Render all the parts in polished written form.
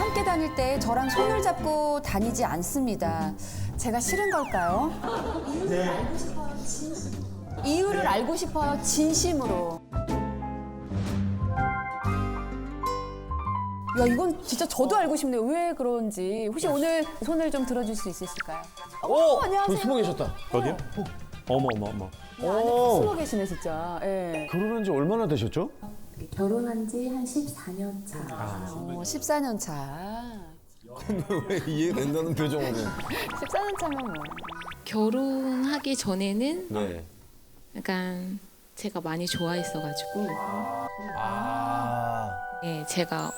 함께 다닐 때 저랑 손을 잡고 다니지 않습니다. 제가 싫은 걸까요? 네. 이유를 알고 싶어요, 진심으로. 야, 이건 진짜 저도 알고 싶네요. 왜 그런지. 혹시 오늘 손을 좀 들어줄 수 있으실까요? 안녕하세요. 저기 숨어 계셨다. 어디요? 어머. 안에 숨어 계시네, 진짜. 예. 결혼한 지 얼마나 되셨죠? 결혼한 지 한 14년 차. 14년 차. 왜 이해된다는 표정으로. 14년 차면 뭐. 결혼하기 전에는 네. 약간 제가 많이 좋아했어가지고 네, 제가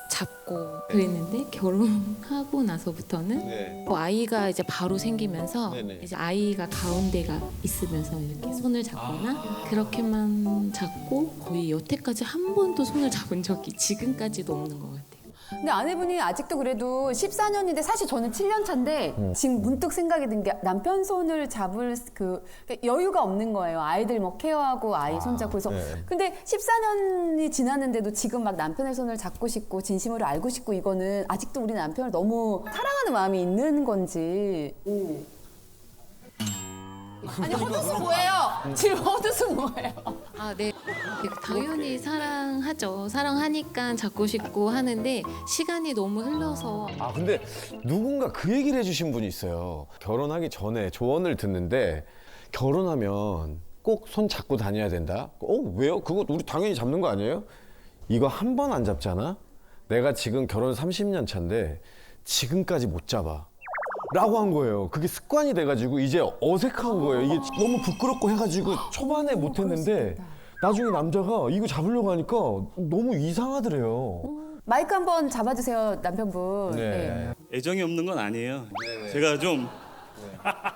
잡고 그랬는데 결혼하고 나서부터는 네. 뭐 아이가 이제 바로 생기면서 네네. 이제 아이가 가운데가 있으면서 이렇게 손을 잡거나 그렇게만 잡고 거의 여태까지 한 번도 손을 잡은 적이 지금까지도 없는 것 같아요. 근데 아내분이 아직도 그래도 14년인데 사실 저는 7년 차인데 지금 문득 생각이 든 게 남편 손을 잡을 그 여유가 없는 거예요. 아이들 뭐 케어하고 아이 손잡고 해서. 네. 근데 14년이 지났는데도 지금 막 남편의 손을 잡고 싶고 진심으로 알고 싶고 이거는 아직도 우리 남편을 너무 사랑하는 마음이 있는 건지. 아니 헛웃음 뭐예요? 지금 헛웃음 뭐예요? 아, 네. 당연히 사랑하죠. 사랑하니까 잡고 싶고 하는데 시간이 너무 흘러서 아 근데 누군가 그 얘기를 해주신 분이 있어요. 결혼하기 전에 조언을 듣는데 결혼하면 꼭 손 잡고 다녀야 된다. 왜요? 그거 우리 당연히 잡는 거 아니에요? 이거 한 번 안 잡잖아? 내가 지금 결혼 30년 차인데 지금까지 못 잡아. 라고 한 거예요. 그게 습관이 돼가지고 이제 어색한 거예요. 이게 너무 부끄럽고 해가지고 초반에 못했는데 나중에 남자가 이거 잡으려고 하니까 너무 이상하더래요. 마이크 한번 잡아주세요, 남편분. 네. 애정이 없는 건 아니에요. 제가 좀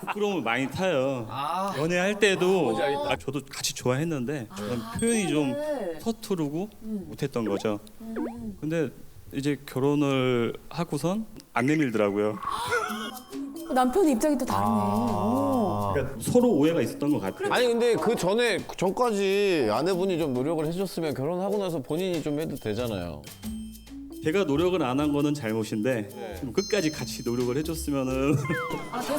부끄러움을 많이 타요. 연애할 때도 저도 같이 좋아했는데 저는 표현이 좀 서투르고 못했던 거죠. 근데 이제 결혼을 하고선 안 내밀더라고요. 남편의 입장이 또 다르네. 오. 그러니까 서로 오해가 있었던 것 같아요. 아니 근데 그 전까지 아내분이 좀 노력을 해줬으면 결혼하고 나서 본인이 좀 해도 되잖아요. 제가 노력을 안 한 거는 잘못인데 좀 끝까지 같이 노력을 해줬으면은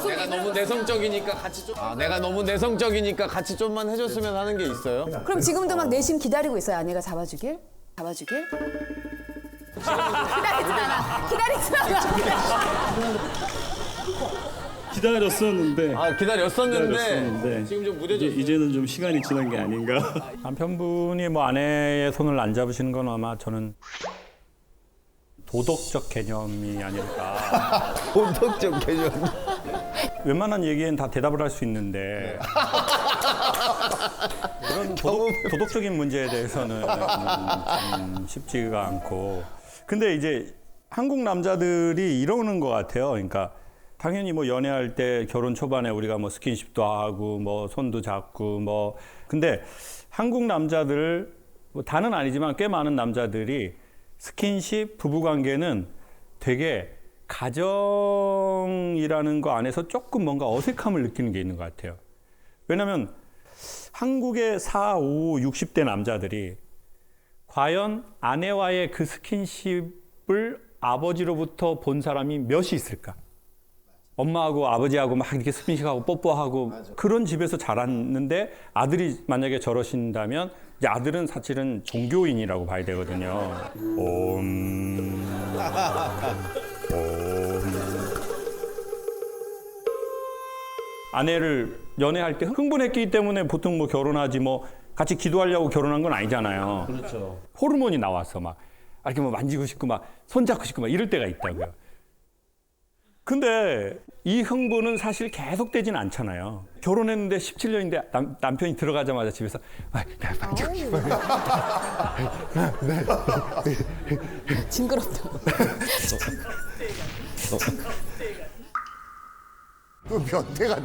내가 너무 내성적이니까 같이 좀. 내가 너무 내성적이니까 같이 좀만 해줬으면 하는 게 있어요. 그럼 지금도 막 내심 기다리고 있어요, 아내가 잡아주길? 잡아주길? 기다리진 않아. 기다리진 않아. 기다렸었는데 기다렸었는데 지금 좀 무뎌졌어요. 이제는 좀 시간이 지난 게 아닌가. 남편분이 뭐 아내의 손을 안 잡으시는 건 아마 저는 도덕적 개념이 아닐까. 본격적 개념. 웬만한 얘기엔 다 대답을 할 수 있는데 그런 도덕적인 문제에 대해서는 좀 쉽지가 않고. 근데 이제 한국 남자들이 이러는 것 같아요. 그러니까 당연히 뭐 연애할 때 결혼 초반에 우리가 뭐 스킨십도 하고 뭐 손도 잡고 뭐 근데 한국 남자들 뭐 다는 아니지만 꽤 많은 남자들이 스킨십 부부관계는 되게 가정이라는 거 안에서 조금 뭔가 어색함을 느끼는 게 있는 것 같아요. 왜냐하면 한국의 4, 5, 60대 남자들이 과연 아내와의 그 스킨십을 아버지로부터 본 사람이 몇이 있을까? 엄마하고 아버지하고 막 이렇게 스킨십하고 뽀뽀하고 그런 집에서 자랐는데 아들이 만약에 저러신다면 이제 아들은 사실은 종교인이라고 봐야 되거든요. 아내를 연애할 때 흥분했기 때문에 보통 뭐 결혼하지 뭐 같이 기도하려고 결혼한 건 아니잖아요. 그렇죠. 호르몬이 나와서 막 이렇게 뭐 만지고 싶고 막 손잡고 싶고 막 이럴 때가 있다고요. 근데 이 흥분은 사실 계속되진 않잖아요. 결혼했는데 17년인데 남편이 들어가자마자 집에서 만지고 싶어. 징그럽다. 그 변태가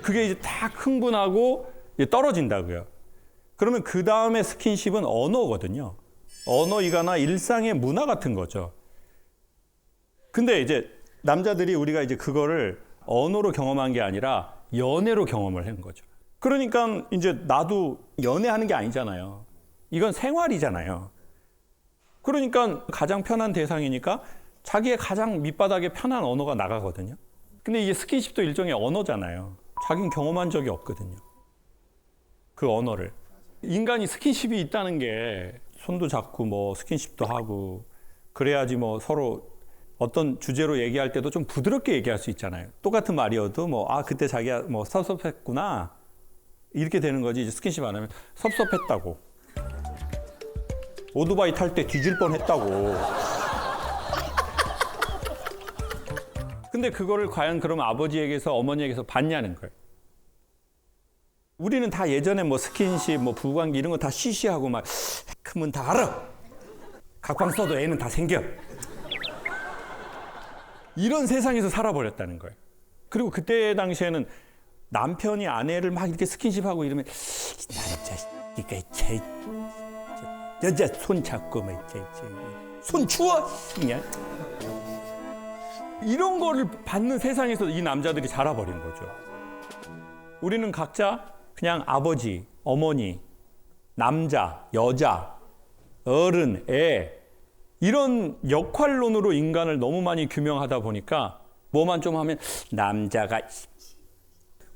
그게 이제 딱 흥분하고 이제 떨어진다고요. 그러면 그 다음에 스킨십은 언어거든요. 언어이거나 일상의 문화 같은 거죠. 근데 이제 남자들이 우리가 이제 그거를 언어로 경험한 게 아니라 연애로 경험을 한 거죠. 그러니까 이제 나도 연애하는 게 아니잖아요. 이건 생활이잖아요. 그러니까 가장 편한 대상이니까 자기의 가장 밑바닥에 편한 언어가 나가거든요. 근데 이게 스킨십도 일종의 언어잖아요. 자기는 경험한 적이 없거든요. 그 언어를. 인간이 스킨십이 있다는 게 손도 잡고 뭐 스킨십도 하고 그래야지 뭐 서로 어떤 주제로 얘기할 때도 좀 부드럽게 얘기할 수 있잖아요. 똑같은 말이어도 뭐 아 그때 자기가 뭐 섭섭했구나 이렇게 되는 거지. 이제 스킨십 안 하면 섭섭했다고. 오토바이 탈 때 뒤질 뻔했다고. 근데 그거를 과연 그럼 아버지에게서 어머니에게서 받냐는 거예요. 우리는 다 예전에 뭐 스킨십, 뭐 부부관계 이런 거 다 시시하고 막 크면 다 알아. 각방 써도 애는 다 생겨. 이런 세상에서 살아버렸다는 거예요. 그리고 그때 당시에는 남편이 아내를 막 이렇게 스킨십하고 이러면 남자 이거 여자 손 잡고 막 손 추워 그냥 이런 거를 받는 세상에서 이 남자들이 자라버린 거죠. 우리는 각자 그냥 아버지, 어머니, 남자, 여자, 어른, 애 이런 역할론으로 인간을 너무 많이 규명하다 보니까 뭐만 좀 하면 남자가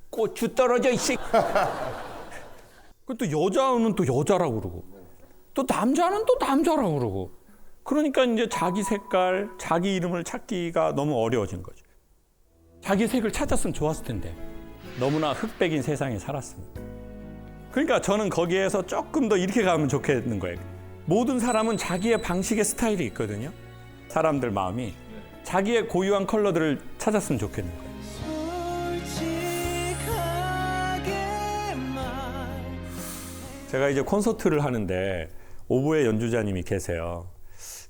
고추 떨어져 있어. 또 여자는 또 여자라고 그러고 또 남자는 또 남자라고 그러고 그러니까 이제 자기 색깔, 자기 이름을 찾기가 너무 어려워진 거죠. 자기 색을 찾았으면 좋았을 텐데 너무나 흑백인 세상에 살았습니다. 그러니까 저는 거기에서 조금 더 이렇게 가면 좋겠는 거예요. 모든 사람은 자기의 방식의 스타일이 있거든요. 사람들 마음이 자기의 고유한 컬러들을 찾았으면 좋겠는 거예요. 제가 이제 콘서트를 하는데 오보에 연주자님이 계세요.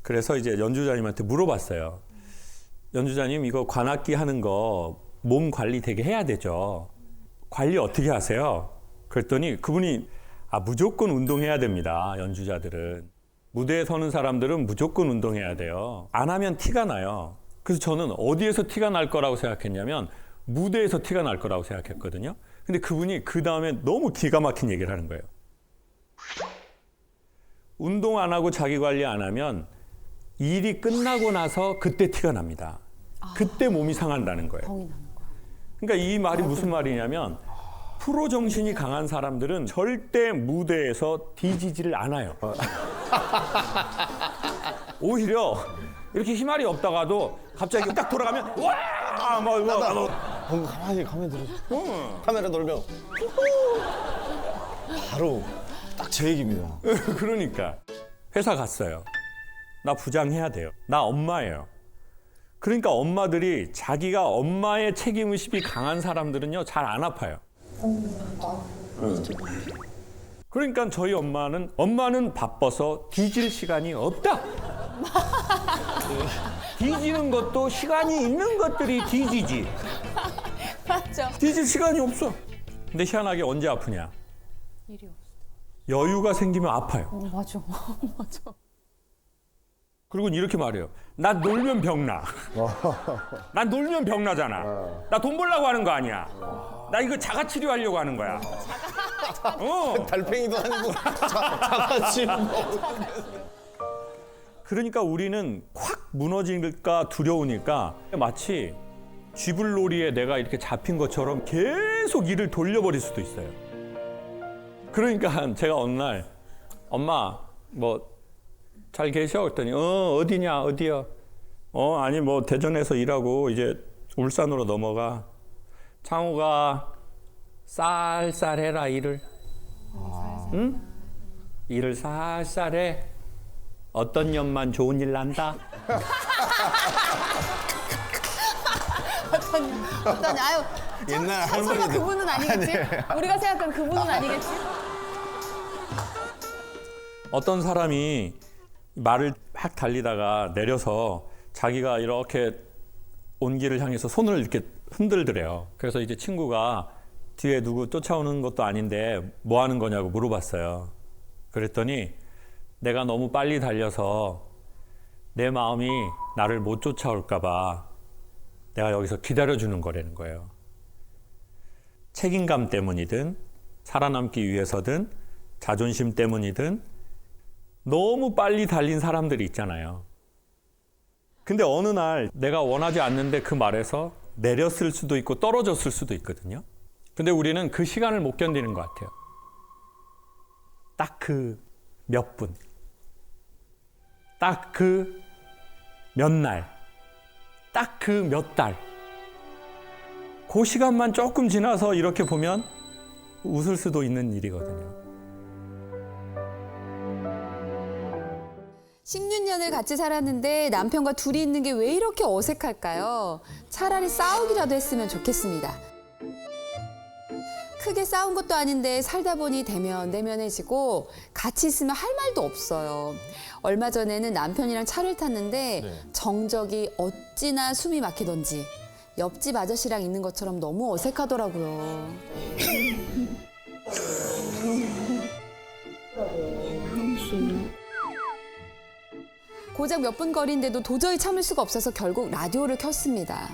그래서 이제 연주자님한테 물어봤어요. 연주자님 이거 관악기 하는 거 몸 관리 되게 해야 되죠. 관리 어떻게 하세요? 그랬더니 그분이 무조건 운동해야 됩니다. 연주자들은. 무대에 서는 사람들은 무조건 운동해야 돼요. 안 하면 티가 나요. 그래서 저는 어디에서 티가 날 거라고 생각했냐면 무대에서 티가 날 거라고 생각했거든요. 근데 그분이 그 다음에 너무 기가 막힌 얘기를 하는 거예요. 운동 안 하고 자기 관리 안 하면 일이 끝나고 나서 그때 티가 납니다. 그때 몸이 상한다는 거예요. 병이 나는 거야. 그러니까 이 말이 무슨 말이냐면 프로 정신이 강한 사람들은 절대 무대에서 뒤지지를 않아요. 오히려 이렇게 희말이 없다가도 갑자기 딱 돌아가면 와! 막 가만히 들어줘. 카메라 돌면 바로 딱 제 얘기입니다. 그러니까 회사 갔어요. 나 부장해야 돼요. 나 엄마예요. 그러니까 엄마들이 자기가 엄마의 책임의식이 강한 사람들은요 잘 안 아파요. 그러니까 저희 엄마는 바빠서 뒤질 시간이 없다. 뒤지는 것도 시간이 있는 것들이 뒤지지. 맞죠. 뒤질 시간이 없어. 근데 희한하게 언제 아프냐? 일이 없어. 여유가 생기면 아파요. 맞아. 맞아. 그리고 이렇게 말해요. 나 놀면 병나. 난 놀면 병나잖아. 나 돈 벌려고 하는 거 아니야. 나 이거 자가 치료하려고 하는 거야. 달팽이도 아니고 자가치. 그러니까 우리는 확 무너질까 두려우니까 마치 쥐불놀이에 내가 이렇게 잡힌 것처럼 계속 일을 돌려버릴 수도 있어요. 그러니까 제가 어느 날 엄마 뭐 잘 계셔? 그랬더니 어디냐 어디요? 아니 뭐 대전에서 일하고 이제 울산으로 넘어가. 창호가 쌀쌀해라 일을. 응? 일을 쌀쌀해. 어떤 년만 좋은 일 난다. 어떤 아유 옛날 설마 할머니들. 그분은 아니겠지? 우리가 생각하는 그분은 아니겠지? 어떤 사람이 말을 막 달리다가 내려서 자기가 이렇게 온 길을 향해서 손을 이렇게 흔들더래요. 그래서 이제 친구가 뒤에 누구 쫓아오는 것도 아닌데 뭐 하는 거냐고 물어봤어요. 그랬더니 내가 너무 빨리 달려서 내 마음이 나를 못 쫓아올까 봐 내가 여기서 기다려주는 거라는 거예요. 책임감 때문이든 살아남기 위해서든 자존심 때문이든 너무 빨리 달린 사람들이 있잖아요. 근데 어느 날 내가 원하지 않는데 그 말에서 내렸을 수도 있고 떨어졌을 수도 있거든요. 근데 우리는 그 시간을 못 견디는 것 같아요. 딱 그 몇 분, 딱 그 몇 날, 딱 그 몇 달. 그 시간만 조금 지나서 이렇게 보면 웃을 수도 있는 일이거든요. 16년을 같이 살았는데 남편과 둘이 있는 게 왜 이렇게 어색할까요? 차라리 싸우기라도 했으면 좋겠습니다. 크게 싸운 것도 아닌데 살다 보니 대면대면해지고 같이 있으면 할 말도 없어요. 얼마 전에는 남편이랑 차를 탔는데 정적이 어찌나 숨이 막히던지 옆집 아저씨랑 있는 것처럼 너무 어색하더라고요. 고작 몇 분 거리인데도 도저히 참을 수가 없어서 결국 라디오를 켰습니다.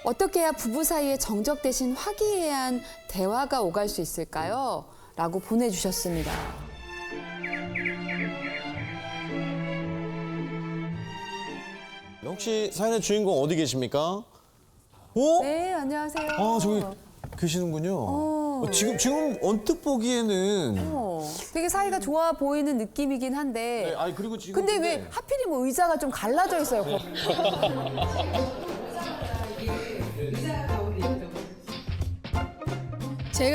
어떻게 해야 부부 사이에 정적 대신 화기애애한 대화가 오갈 수 있을까요? 라고 보내주셨습니다. 혹시 사연의 주인공 어디 계십니까? 어? 네, 안녕하세요. 아, 저기 계시는군요. 지금 언뜻 보기에는 되게 사이가 좋아 보이는 느낌이긴 한데. 네, 아니 그리고 지금 근데 왜 하필이면 의자가 좀 갈라져 있어요?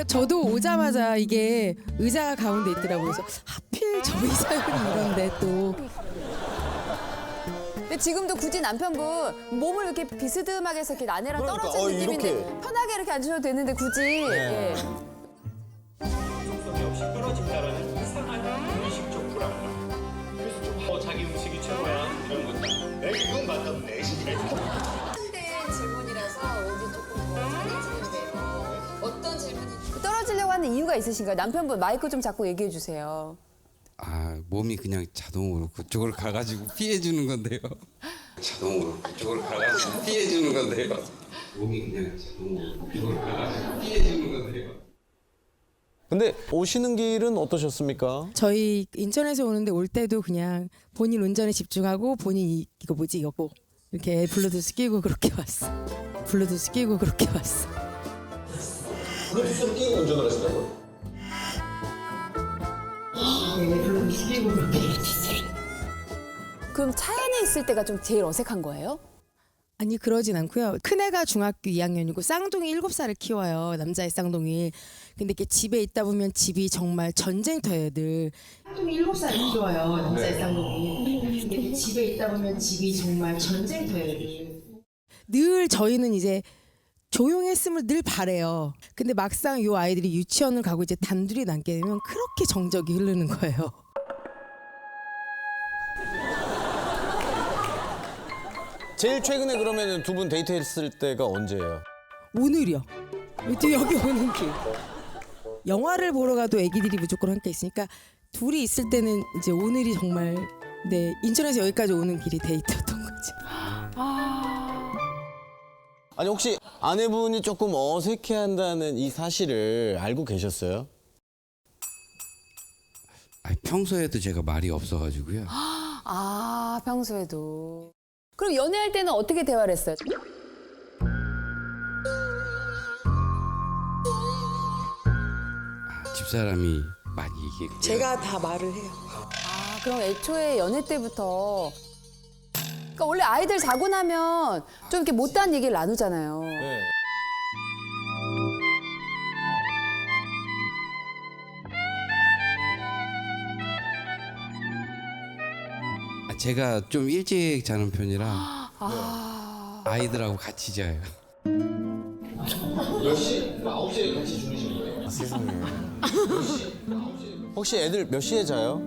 저도 오자마자 이게 의자가 가운데 있더라고요. 그래서 하필 저 의자는 이런데 또. 근데 지금도 굳이 남편분 몸을 이렇게 비스듬하게 해서 이렇게 아내랑 그러니까, 떨어진 느낌인데 이렇게. 편하게 이렇게 앉으셔도 되는데 굳이. 예. 정성이 없이 떨어진다라는 이상한 무의식적 불안감. 그래서 좀 자기 음식이 최고야 이런 것들. 근데 질문이라서 여기 조금 더 잘해지는데요. 어떤 질문이 떨어지려고 하는 이유가 있으신가요? 남편분 마이크 좀 잡고 얘기해 주세요. 아, 몸이 그냥 자동으로 그쪽으로 가가지고 피해주는 건데요. 자동으로 그쪽으로 가가지고 피해주는 건데요. 몸이 그냥 자동으로 그쪽으로 가가지고 피해주는 건데요. 근데 오시는 길은 어떠셨습니까? 저희 인천에서 오는데 올 때도 그냥 본인 운전에 집중하고 본인 이거 뭐지 이거 뭐 이렇게 블루투스 끼고 그렇게 왔어. 블루투스 끼고 그렇게 왔어. 블루투스를 끼고 운전을 하시다고요? 그럼 차 안에 있을 때가 좀 제일 어색한 거예요? 아니 그러진 않고요. 큰애가 중학교 2학년이고 쌍둥이 7살을 키워요. 남자의 쌍둥이. 근데 이렇게 집에 있다 보면 집이 정말 전쟁터예요 늘. 쌍둥이 7살을 키워요. 남자의 쌍둥이. 근데 이렇게 집에 있다 보면 집이 정말 전쟁터예요 늘. 늘 저희는 이제 조용했음을 늘 바래요. 근데 막상 요 아이들이 유치원을 가고 이제 단둘이 남게 되면 그렇게 정적이 흐르는 거예요. 제일 최근에 그러면 두 분 데이트했을 때가 언제예요? 오늘이요. 또 여기 오는 길. 영화를 보러 가도 애기들이 무조건 함께 있으니까 둘이 있을 때는 이제 오늘이 정말 네 인천에서 여기까지 오는 길이 데이트였던 거지. 아니 혹시 아내분이 조금 어색해한다는 이 사실을 알고 계셨어요? 아니, 평소에도 제가 말이 없어가지고요. 아, 평소에도. 그럼 연애할 때는 어떻게 대화를 했어요? 집사람이 많이 얘기했고요. 제가 다 말을 해요. 아, 그럼 애초에 연애 때부터. 그러니까 원래 아이들 자고 나면 좀 이렇게 못다한 얘기를 나누잖아요. 네. 제가 좀 일찍 자는 편이라 아이들하고 같이 자요. 몇 시? 9시에 같이 주무시는 거예요? 세상에. 혹시 애들 몇 시에 자요?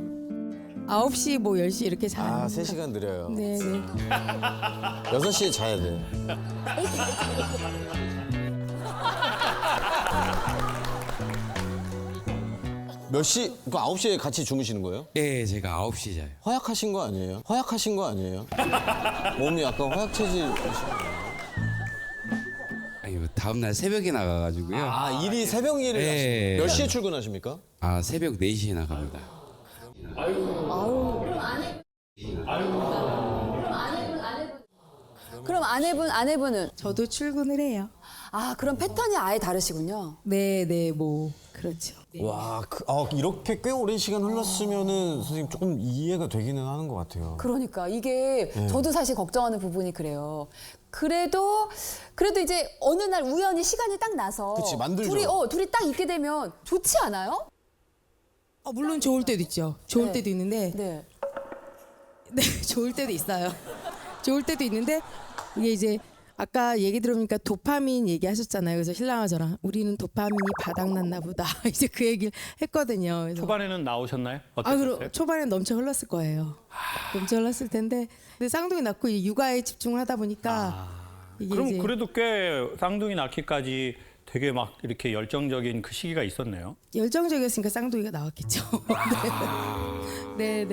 9시 뭐 10시 이렇게 자요. 아, 3시간 느려요. 네네. 6시에 자야 돼. 몇 시? 그 9시에 같이 주무시는 거예요? 예, 제가 9시 자요. 허약하신 거 아니에요? 허약하신 거 아니에요? 몸이 약간 허약 체질. 아니, 뭐 다음날 새벽에 나가가지고요. 아, 일이 새벽 일을 예. 하시는 몇 시에 출근하십니까? 아, 새벽 4시에 나갑니다. 아우, 아내분은 저도 출근을 해요. 아 그럼 패턴이 아예 다르시군요. 네, 뭐 그렇죠. 네. 와, 이렇게 꽤 오랜 시간 흘렀으면은 선생님 조금 이해가 되기는 하는 것 같아요. 그러니까 이게 저도 사실 걱정하는 부분이 그래요. 그래도 이제 어느 날 우연히 시간이 딱 나서 그치, 만들죠. 둘이 딱 있게 되면 좋지 않아요? 물론 좋을 때도 있죠. 좋을 네. 때도 있는데 네. 네, 좋을 때도 있어요. 좋을 때도 있는데 이게 이제 아까 얘기 들어보니까 도파민 얘기하셨잖아요. 그래서 신랑과 저랑 우리는 도파민이 바닥났나 보다. 이제 그 얘기를 했거든요. 그래서 초반에는 나오셨나요? 그럼 어떠셨어요? 초반에 넘쳐 흘렀을 거예요. 넘쳐 흘렀을 텐데 근데 쌍둥이 낳고 이제 육아에 집중을 하다 보니까 이게 그럼 이제 그래도 꽤 쌍둥이 낳기까지 되게 막 이렇게 열정적인 그 시기가 있었네요. 열정적이었으니까 쌍둥이가 나왔겠죠. 네.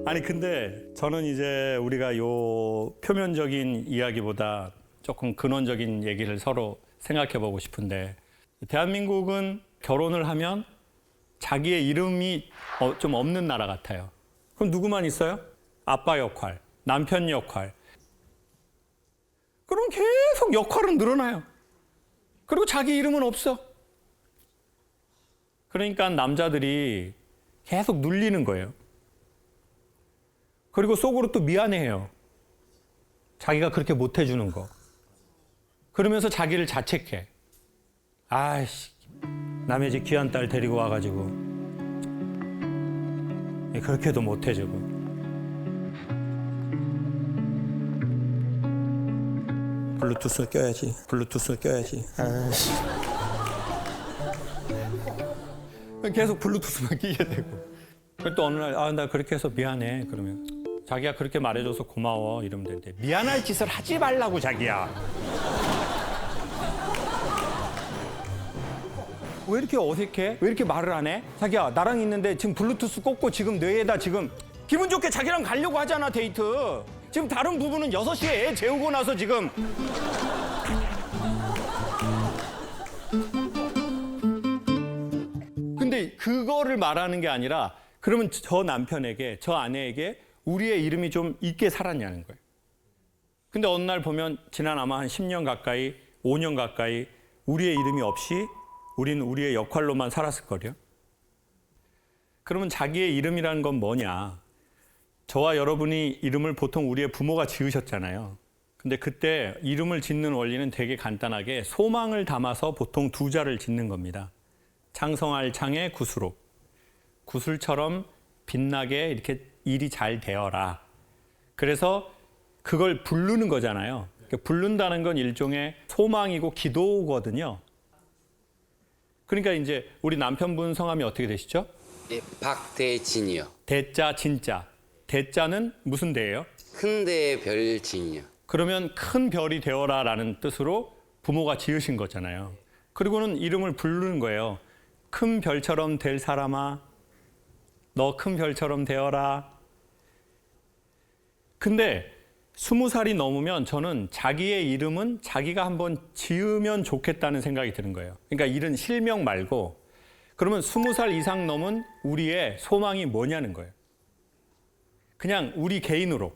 아니 근데 저는 이제 우리가 요 표면적인 이야기보다 조금 근원적인 얘기를 서로 생각해 보고 싶은데 대한민국은 결혼을 하면 자기의 이름이 좀 없는 나라 같아요. 그럼 누구만 있어요? 아빠 역할, 남편 역할. 그럼 계속 역할은 늘어나요. 그리고 자기 이름은 없어. 그러니까 남자들이 계속 눌리는 거예요. 그리고 속으로 또 미안해해요. 자기가 그렇게 못 해주는 거. 그러면서 자기를 자책해. 아이씨, 남의 집 귀한 딸 데리고 와가지고 그렇게도 못 해주고. 블루투스 껴야지. 아이씨. 계속 블루투스만 끼게 되고. 또 어느 날 나 그렇게 해서 미안해 그러면 자기가 그렇게 말해줘서 고마워 이러면 되는데 미안할 짓을 하지 말라고 자기야. 왜 이렇게 어색해? 왜 이렇게 말을 안 해? 자기야 나랑 있는데 지금 블루투스 꽂고 지금 뇌에다 지금 기분 좋게 자기랑 가려고 하잖아 데이트. 지금 다른 부부는 6시에 애 재우고 나서 지금 근데 그거를 말하는 게 아니라 그러면 저 남편에게, 저 아내에게 우리의 이름이 좀 있게 살았냐는 거예요. 근데 어느 날 보면 지난 아마 한 10년 가까이, 5년 가까이 우리의 이름이 없이 우리는 우리의 역할로만 살았을 거예요. 그러면 자기의 이름이라는 건 뭐냐? 저와 여러분이 이름을 보통 우리의 부모가 지으셨잖아요. 근데 그때 이름을 짓는 원리는 되게 간단하게 소망을 담아서 보통 2자를 짓는 겁니다. 창성할 창에 구수로. 구슬처럼 빛나게 이렇게 일이 잘 되어라. 그래서 그걸 부르는 거잖아요. 부른다는 건 일종의 소망이고 기도거든요. 그러니까 이제 우리 남편분 성함이 어떻게 되시죠? 예, 박대진이요. 대자 진자. 대자는 무슨 대예요? 큰데 별진이요. 그러면 큰 별이 되어라라는 뜻으로 부모가 지으신 거잖아요. 그리고는 이름을 부르는 거예요. 큰 별처럼 될 사람아, 너 큰 별처럼 되어라. 근데 20살이 넘으면 저는 자기의 이름은 자기가 한번 지으면 좋겠다는 생각이 드는 거예요. 그러니까 이런 실명 말고 그러면 20살 이상 넘은 우리의 소망이 뭐냐는 거예요. 그냥 우리 개인으로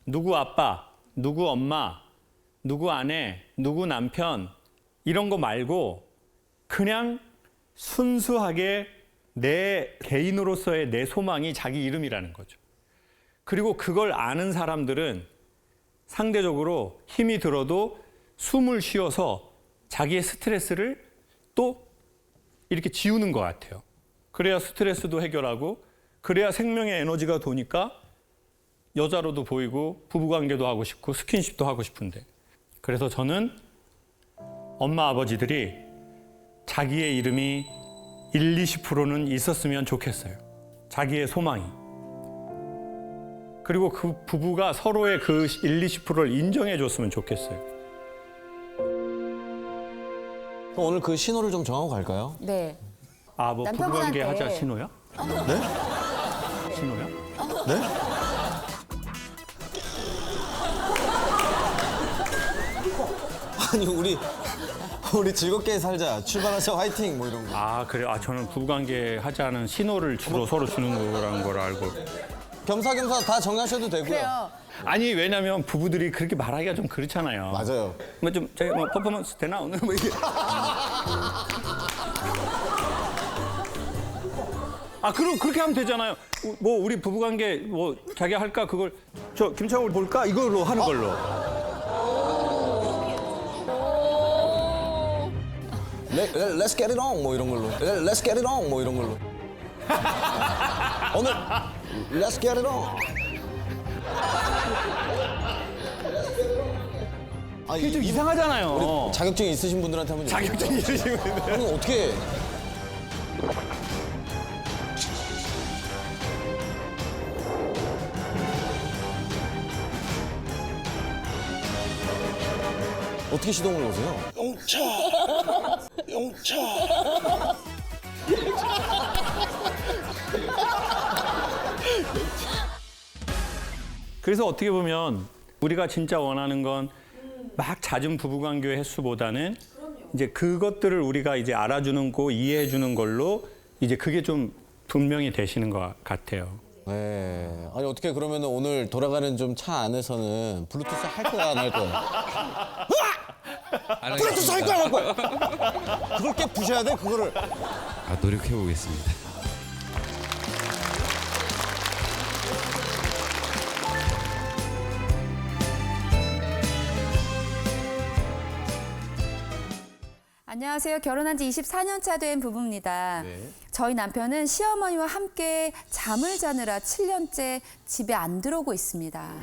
누구 아빠, 누구 엄마, 누구 아내, 누구 남편 이런 거 말고 그냥 순수하게 내 개인으로서의 내 소망이 자기 이름이라는 거죠. 그리고 그걸 아는 사람들은 상대적으로 힘이 들어도 숨을 쉬어서 자기의 스트레스를 또 이렇게 지우는 것 같아요. 그래야 스트레스도 해결하고 그래야 생명의 에너지가 도니까 여자로도 보이고 부부관계도 하고 싶고 스킨십도 하고 싶은데 그래서 저는 엄마 아버지들이 자기의 이름이 20%는 있었으면 좋겠어요. 자기의 소망이. 그리고 그 부부가 서로의 그 20%를 인정해 줬으면 좋겠어요. 그럼 오늘 그 신호를 좀 정하고 갈까요? 네. 아, 뭐 부부관계 남편분한테. 하자 신호야? 네? 신호야? 네? 아니 우리 즐겁게 살자 출발하자 화이팅 뭐 이런 거. 아, 그래요? 아, 저는 부부관계 하자는 신호를 주로 서로 주는 거라는 걸 알고. 겸사겸사 다 정하셔도 되고요. 그래요. 아니 왜냐면 부부들이 그렇게 말하기가 좀 그렇잖아요. 맞아요. 뭐 좀 저희 뭐 퍼포먼스 되나 오늘 뭐 이게. 아 그럼 그렇게 하면 되잖아요. 뭐 우리 부부관계 뭐 자기 할까 그걸 저 김창호를 볼까 이걸로 하는 걸로. Let's get it on 뭐 이런 걸로. Let's get it on 뭐 이런 걸로. 오늘 Let's get it on. 아, 이게 좀 이상하잖아요. 자격증 있으신 분들한테 한번 자격증 있으신 분들. 그럼 어떻게? 어떻게 시동을 거세요? 용차. 그래서 어떻게 보면 우리가 진짜 원하는 건 막 잦은 부부관계 횟수보다는 이제 그것들을 우리가 이제 알아주는 거 이해해 주는 걸로 이제 그게 좀 분명히 되시는 것 같아요. 네. 아니 어떻게 그러면 오늘 돌아가는 좀 차 안에서는 블루투스 할 거야 안 할 거야? 블루투스 할 거야 안 할 거야? 그걸 깨 부셔야 돼 그거를. 아, 노력해 보겠습니다. 안녕하세요. 결혼한 지 24년 차 된 부부입니다. 저희 남편은 시어머니와 함께 잠을 자느라 7년째 집에 안 들어오고 있습니다.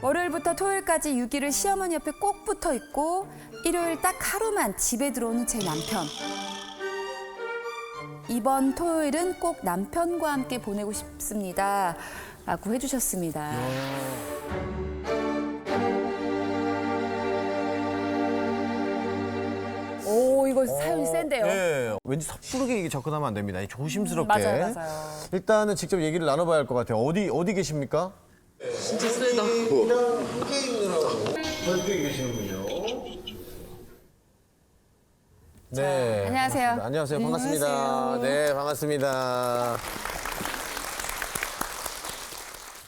월요일부터 토요일까지 6일을 시어머니 옆에 꼭 붙어 있고 일요일 딱 하루만 집에 들어오는 제 남편. 이번 토요일은 꼭 남편과 함께 보내고 싶습니다. 라고 해주셨습니다. 오, 이거 사연이 센데요. 네, 왠지 섣부르게 이게 접근하면 안 됩니다. 조심스럽게. 맞아요. 일단은 직접 얘기를 나눠봐야 할 것 같아요. 어디 계십니까? 저쪽에 계시는군요. 네. 안녕하세요. 안녕하세요. 반갑습니다. 네, 반갑습니다.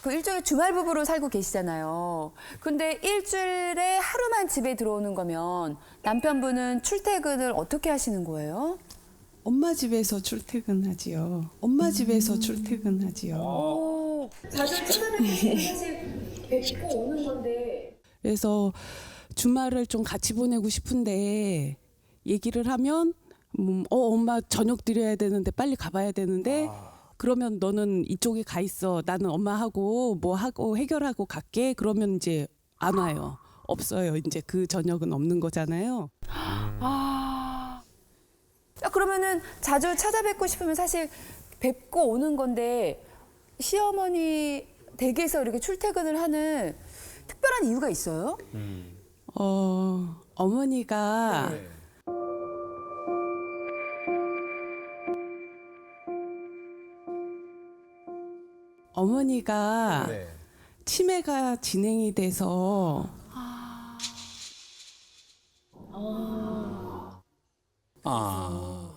그 일종의 주말 부부로 살고 계시잖아요. 근데 일주일에 하루만 집에 들어오는 거면 남편분은 출퇴근을 어떻게 하시는 거예요? 엄마 집에서 출퇴근하지요. 엄마 집에서 출퇴근하지요. 자주 출근하면 사실 뵙고 오는 건데. 그래서 주말을 좀 같이 보내고 싶은데 얘기를 하면 엄마 저녁 드려야 되는데 빨리 가봐야 되는데 그러면 너는 이쪽에 가 있어. 나는 엄마하고 뭐 하고 해결하고 갈게. 그러면 이제 안 와요. 없어요. 이제 그 저녁은 없는 거잖아요. 그러면은 자주 찾아뵙고 싶으면 사실 뵙고 오는 건데 시어머니 댁에서 이렇게 출퇴근을 하는 특별한 이유가 있어요? 어머니가 어머니가 치매가 진행이 돼서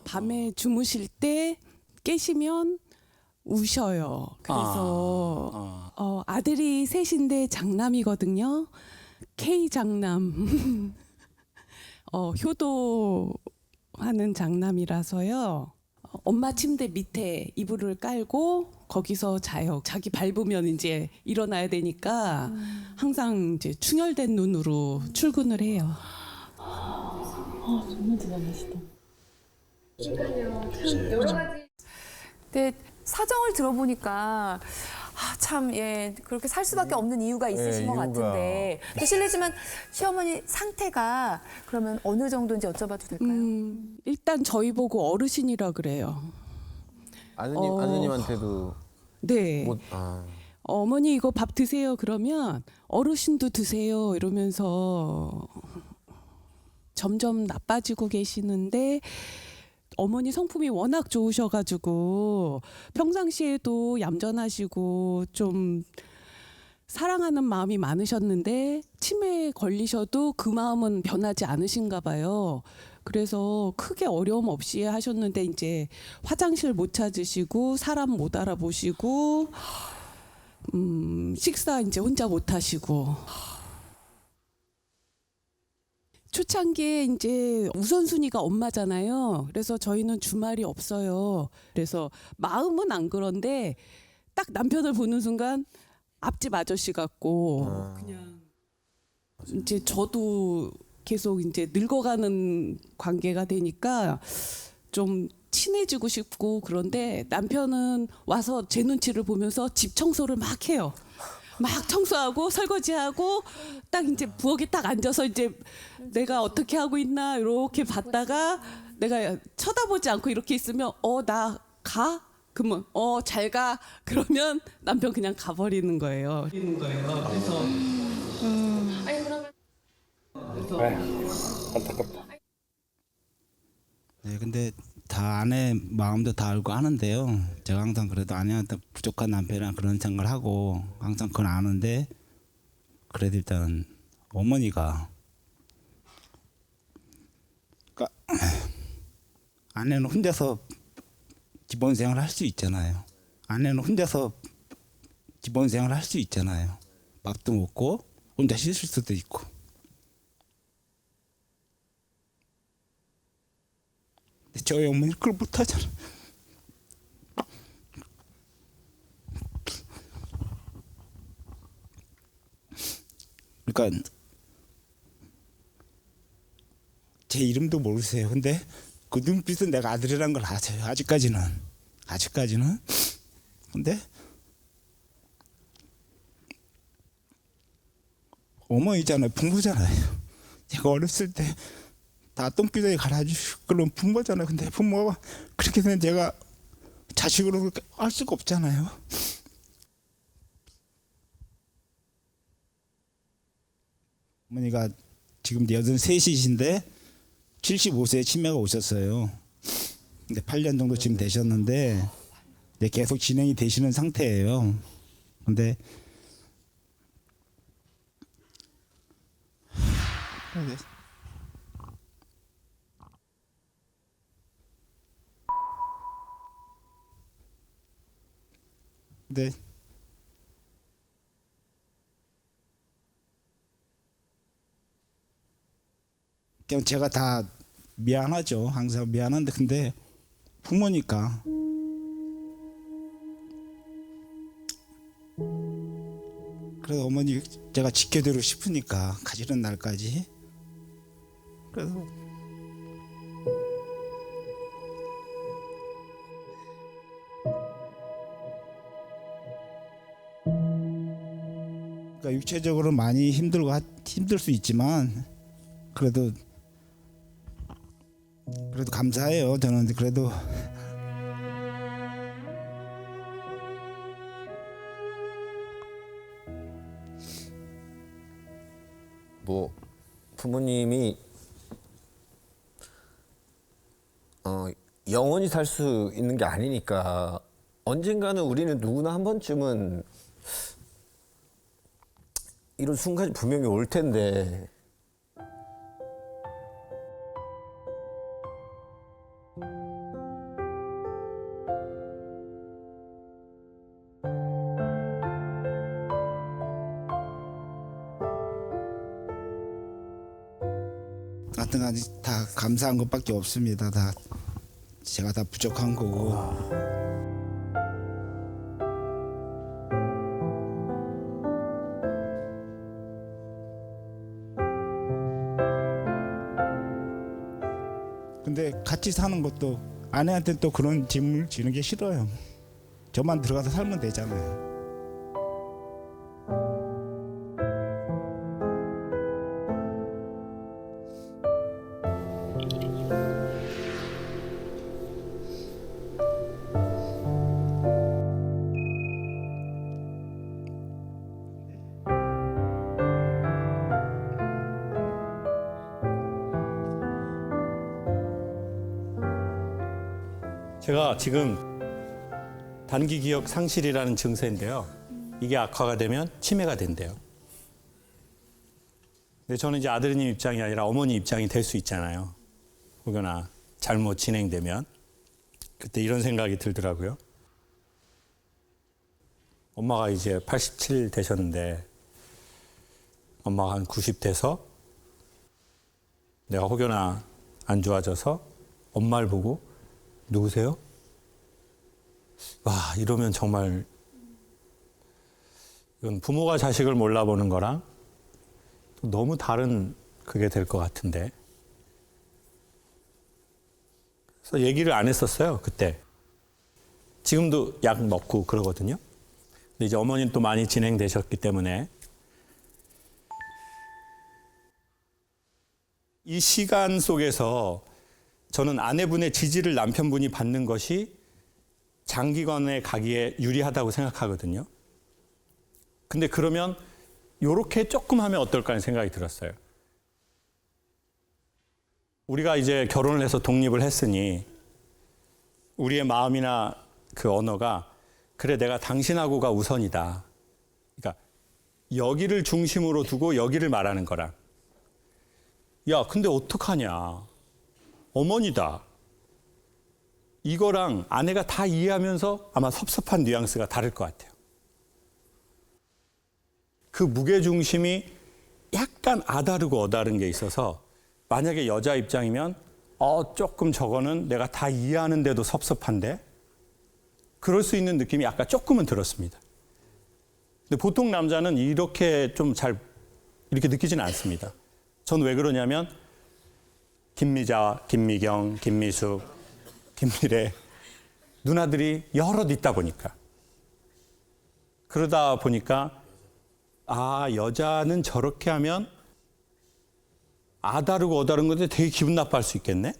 밤에 주무실 때 깨시면 우셔요. 그래서 아들이 셋인데 장남이거든요. K 장남. 효도하는 장남이라서요. 엄마 침대 밑에 이불을 깔고 거기서 자요. 자기 밟으면 이제 일어나야 되니까 항상 이제 충혈된 눈으로 출근을 해요. 정말 대단하시다. 그러니까요. 참 여러 가지. 근데 사정을 들어보니까 그렇게 살 수밖에 없는 이유가 있으신 것 같은데. 실례지만 시어머니 상태가 그러면 어느 정도인지 여쭤봐도 될까요? 일단 저희 보고 어르신이라 그래요. 아드님한테도 네. 어머니 이거 밥 드세요 그러면 어르신도 드세요 이러면서 점점 나빠지고 계시는데 어머니 성품이 워낙 좋으셔가지고 평상시에도 얌전하시고 좀 사랑하는 마음이 많으셨는데 치매에 걸리셔도 그 마음은 변하지 않으신가 봐요. 그래서 크게 어려움 없이 하셨는데 이제 화장실 못 찾으시고 사람 못 알아보시고 식사 이제 혼자 못 하시고 초창기에 이제 우선순위가 엄마잖아요. 그래서 저희는 주말이 없어요. 그래서 마음은 안 그런데 딱 남편을 보는 순간 앞집 아저씨 같고 그냥 이제 저도 계속 이제 늙어가는 관계가 되니까 좀 친해지고 싶고 그런데 남편은 와서 제 눈치를 보면서 집 청소를 막 해요. 막 청소하고 설거지하고 딱 이제 부엌에 딱 앉아서 이제 내가 어떻게 하고 있나 이렇게 봤다가 내가 쳐다보지 않고 이렇게 있으면 나 가? 그러면 잘 가. 그러면 남편 그냥 가버리는 거예요. 그래서 안타깝다. 네, 근데 다 아내 마음도 다 알고 하는데요. 제가 항상 그래도 아내한테 부족한 남편이라 그런 생각을 하고 항상 그건 아는데 그래도 일단 어머니가 그러니까 아내는 혼자서 기본 생활을 할 수 있잖아요. 아내는 혼자서 기본 생활을 할 수 있잖아요. 밥도 먹고 혼자 씻을 수도 있고. 저희 어머니 그걸 못하잖아. 그러니까 제 이름도 모르세요. 근데 그 눈빛은 내가 아들이란 걸 아세요. 아직까지는. 근데 어머니잖아요. 부모잖아요. 제가 어렸을 때 다 똥비도에 갈아주시고 그런 부모잖아요. 근데 부모가 그렇게 되면 제가 자식으로 할 수가 없잖아요. 어머니가 지금 83이신데 75세에 치매가 오셨어요. 근데 8년 정도 지금 되셨는데 이제 계속 진행이 되시는 상태예요. 근데 네. 그냥 제가 다 미안하죠. 항상 미안한데 근데 부모니까 그래서 어머니 제가 지켜드리고 싶으니까 가시는 날까지 그래서 그러니까 육체적으로 많이 힘들 수 있지만 그래도 감사해요. 저는 그래도 뭐 부모님이 영원히 살 수 있는 게 아니니까 언젠가는 우리는 누구나 한 번쯤은 이런 순간이 분명히 올 텐데 하여튼간 다 감사한 것밖에 없습니다. 다 제가 다 부족한 거고. 근데 같이 사는 것도 아내한테 또 그런 짐을 지는 게 싫어요. 저만 들어가서 살면 되잖아요. 제가 지금 단기 기억 상실이라는 증세인데요. 이게 악화가 되면 치매가 된대요. 근데 저는 이제 아드님 입장이 아니라 어머니 입장이 될 수 있잖아요. 혹여나 잘못 진행되면. 그때 이런 생각이 들더라고요. 엄마가 이제 87 되셨는데 엄마가 한 90 돼서 내가 혹여나 안 좋아져서 엄마를 보고 누구세요? 와, 이러면 정말 이건 부모가 자식을 몰라보는 거랑 또 너무 다른 그게 될 것 같은데. 그래서 얘기를 안 했었어요, 그때. 지금도 약 먹고 그러거든요. 근데 이제 어머니는 또 많이 진행되셨기 때문에 이 시간 속에서 저는 아내분의 지지를 남편분이 받는 것이 장기간에 가기에 유리하다고 생각하거든요. 근데 그러면 요렇게 조금 하면 어떨까 하는 생각이 들었어요. 우리가 이제 결혼을 해서 독립을 했으니 우리의 마음이나 그 언어가 그래 내가 당신하고가 우선이다. 그러니까 여기를 중심으로 두고 여기를 말하는 거랑 야 근데 어떡하냐. 어머니다. 이거랑 아내가 다 이해하면서 아마 섭섭한 뉘앙스가 다를 것 같아요. 그 무게중심이 약간 아다르고 어다른 게 있어서 만약에 여자 입장이면 조금 저거는 내가 다 이해하는데도 섭섭한데 그럴 수 있는 느낌이 아까 조금은 들었습니다. 근데 보통 남자는 이렇게 좀 잘 이렇게 느끼지는 않습니다. 전 왜 그러냐면 김미자, 김미경, 김미숙, 김미래 누나들이 여럿 있다 보니까 그러다 보니까 아 여자는 저렇게 하면 아다르고 어다른 건데 되게 기분 나빠할 수 있겠네?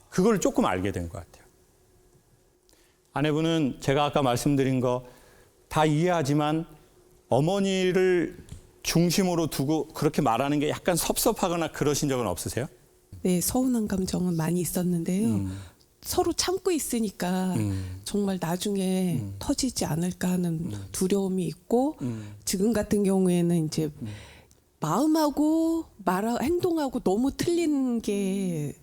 그걸 조금 알게 된 것 같아요. 아내분은 제가 아까 말씀드린 거 다 이해하지만 어머니를 중심으로 두고 그렇게 말하는 게 약간 섭섭하거나 그러신 적은 없으세요? 네, 서운한 감정은 많이 있었는데요. 서로 참고 있으니까 정말 나중에 터지지 않을까 하는 두려움이 있고 지금 같은 경우에는 이제 마음하고 행동하고 너무 틀린 게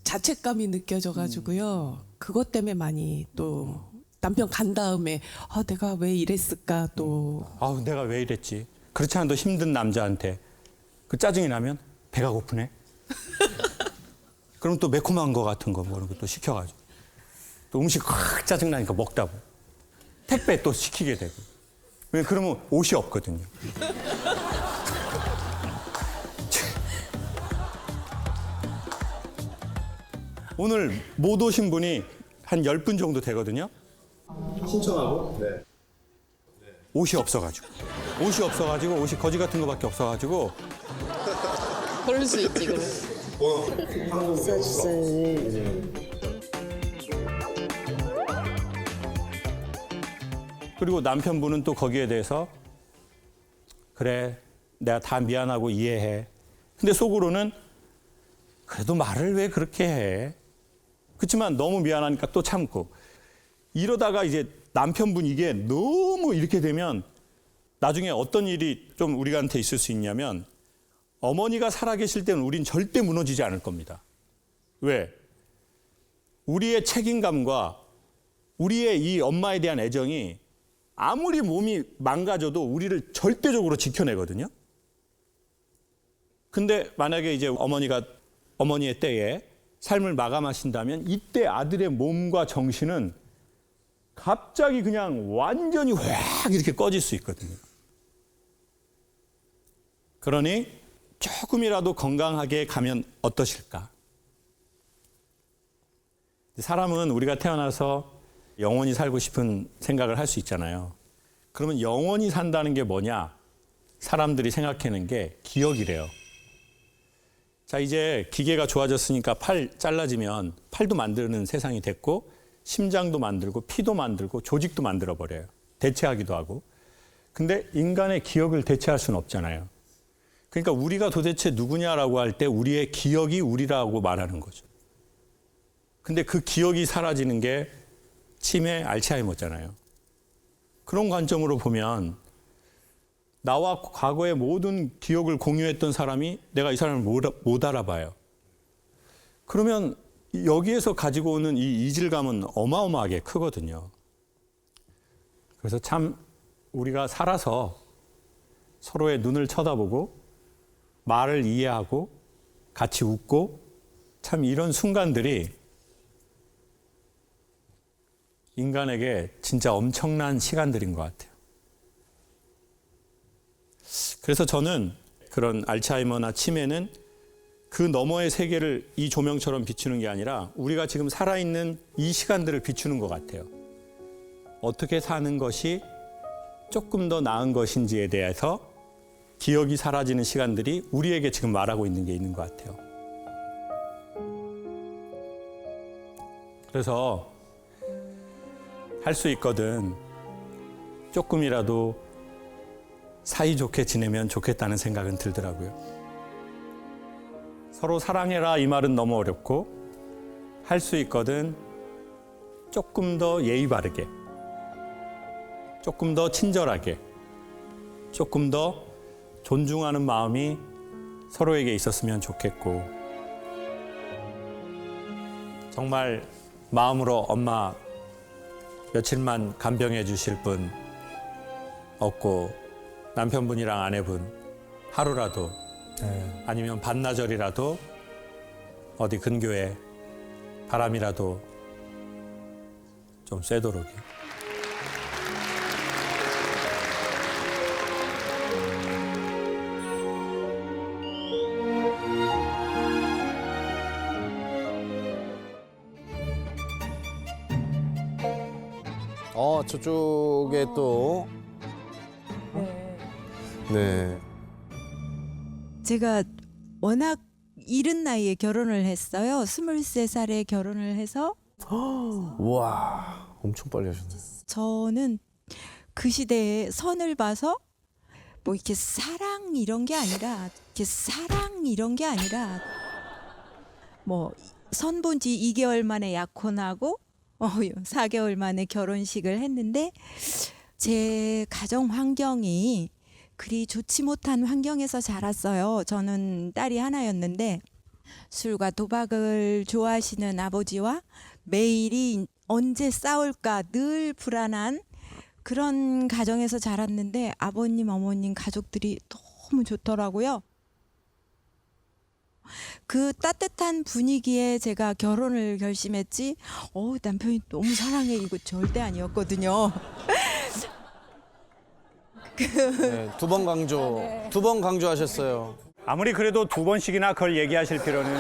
자책감이 느껴져가지고요. 그것 때문에 많이 또 남편 간 다음에 내가 왜 이랬을까 또. 내가 왜 이랬지. 그렇지 않아도 힘든 남자한테 그 짜증이 나면 배가 고프네. 그럼 또 매콤한 거 같은 거 그런 거 또 시켜가지고 또 음식 확 짜증 나니까 먹다 보고 택배 또 시키게 되고. 왜 그러면 옷이 없거든요. 오늘 못 오신 분이 한 10분 정도 되거든요. 신청하고? 네. 옷이 없어가지고 옷이 거지 같은 거밖에 없어가지고. 그럴 수 있지, 그래. 그리고 남편분은 또 거기에 대해서 그래 내가 다 미안하고 이해해. 근데 속으로는 그래도 말을 왜 그렇게 해. 그렇지만 너무 미안하니까 또 참고. 이러다가 이제 남편분 이게 너무 이렇게 되면 나중에 어떤 일이 좀 우리한테 있을 수 있냐면 어머니가 살아계실 때는 우린 절대 무너지지 않을 겁니다. 왜? 우리의 책임감과 우리의 이 엄마에 대한 애정이 아무리 몸이 망가져도 우리를 절대적으로 지켜내거든요. 근데 만약에 이제 어머니의 때에 삶을 마감하신다면 이때 아들의 몸과 정신은 갑자기 그냥 완전히 확 이렇게 꺼질 수 있거든요. 그러니 조금이라도 건강하게 가면 어떠실까? 사람은 우리가 태어나서 영원히 살고 싶은 생각을 할 수 있잖아요. 그러면 영원히 산다는 게 뭐냐? 사람들이 생각하는 게 기억이래요. 자, 이제 기계가 좋아졌으니까 팔 잘라지면 팔도 만드는 세상이 됐고 심장도 만들고 피도 만들고 조직도 만들어버려요. 대체하기도 하고. 근데 인간의 기억을 대체할 수는 없잖아요. 그러니까 우리가 도대체 누구냐라고 할 때 우리의 기억이 우리라고 말하는 거죠. 근데 그 기억이 사라지는 게 치매, 알츠하이머잖아요. 그런 관점으로 보면 나와 과거의 모든 기억을 공유했던 사람이 내가 이 사람을 못 알아봐요. 그러면 여기에서 가지고 오는 이 이질감은 어마어마하게 크거든요. 그래서 참 우리가 살아서 서로의 눈을 쳐다보고 말을 이해하고 같이 웃고 참 이런 순간들이 인간에게 진짜 엄청난 시간들인 것 같아요. 그래서 저는 그런 알츠하이머나 치매는 그 너머의 세계를 이 조명처럼 비추는 게 아니라 우리가 지금 살아있는 이 시간들을 비추는 것 같아요. 어떻게 사는 것이 조금 더 나은 것인지에 대해서 기억이 사라지는 시간들이 우리에게 지금 말하고 있는 게 있는 것 같아요. 그래서 할 수 있거든 조금이라도 사이좋게 지내면 좋겠다는 생각은 들더라고요. 서로 사랑해라 이 말은 너무 어렵고 할 수 있거든 조금 더 예의 바르게, 조금 더 친절하게, 조금 더 존중하는 마음이 서로에게 있었으면 좋겠고, 정말 마음으로 엄마 며칠만 간병해 주실 분 없고 남편분이랑 아내분 하루라도 아니면 반나절이라도 어디 근교에 바람이라도 좀 쐬도록요. 저쪽에 또. 네. 제가 워낙 이른 나이에 결혼을 했어요. 23살에 결혼을 해서. 와, 엄청 빨리 하셨네. 저는 그 시대에 선을 봐서 뭐 이렇게 사랑 이런 게 아니라 뭐 선 본 지 2개월 만에 약혼하고 4개월 만에 결혼식을 했는데 제 가정 환경이 그리 좋지 못한 환경에서 자랐어요. 저는 딸이 하나였는데 술과 도박을 좋아하시는 아버지와 매일이 언제 싸울까 늘 불안한 그런 가정에서 자랐는데 아버님, 어머님 가족들이 너무 좋더라고요. 그 따뜻한 분위기에 제가 결혼을 결심했지 남편이 너무 사랑해 이거 절대 아니었거든요. 네, 두 번 강조하셨어요. 아무리 그래도 2번씩이나 그걸 얘기하실 필요는,